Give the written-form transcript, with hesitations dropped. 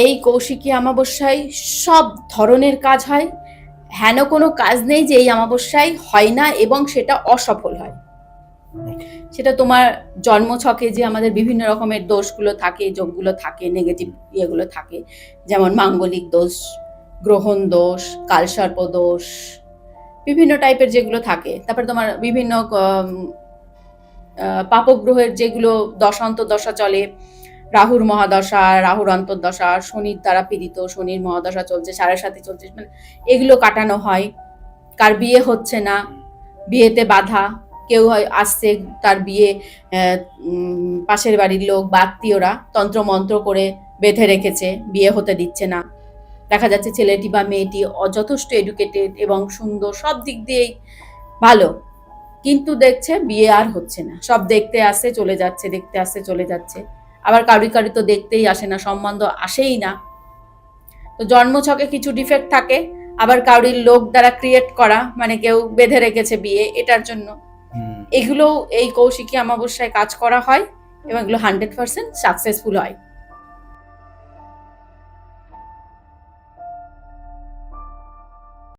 এই কৌশিকী অমাবস্যায় সব ধরনের কাজ হয়, হেন কোনো কাজ নেই যে এই অমাবস্যায় হয় না এবং সেটা অসফল হয়। সেটা তোমার জন্মছকে যে আমাদের বিভিন্ন রকমের দোষগুলো থাকে, যোগগুলো থাকে, নেগেটিভ ইয়েগুলো থাকে, যেমন মাঙ্গলিক দোষ, গ্রহণ দোষ, কালসর্প দোষ, বিভিন্ন টাইপের যেগুলো থাকে। তারপরে তোমার বিভিন্ন পাপগ্রহের যেগুলো দশা অন্তর্দশা চলে, রাহুর মহাদশা, রাহুর অন্তর্দশা, শনির দ্বারা পীড়িত, শনির মহাদশা চলছে, 7.5 চলছে, মানে এগুলো কাটানো হয়। কার বিয়ে হচ্ছে না, বিয়েতে বাধা, কেউ হয় আসছে তার বিয়ে, পাশের বাড়ির লোক বা আত্মীয়রা তন্ত্র মন্ত্র করে বেঁধে রেখেছে, বিয়ে হতে দিচ্ছে না। দেখা যাচ্ছে ছেলেটি বা মেয়েটি যথেষ্ট এডুকেটেড এবং সুন্দর, সব দিক দিয়েই ভালো, কিন্তু দেখছে বিয়ে আর হচ্ছে না। সব দেখতে আসছে চলে যাচ্ছে, দেখতে আসছে চলে যাচ্ছে। আবার কারুর কারুর তো দেখতেই আসে না, সম্বন্ধ আসেই না। তো জন্মছকে কিছু ডিফেক্ট থাকে, আবার কারুর লোক দ্বারা ক্রিয়েট করা, মানে কেউ বেঁধে রেখেছে বিয়ে, এটার জন্য। এগুলো এই কৌশিকী অমাবস্যায় কাজ করা হয় এবং এগুলো 100% সাকসেসফুল হয়।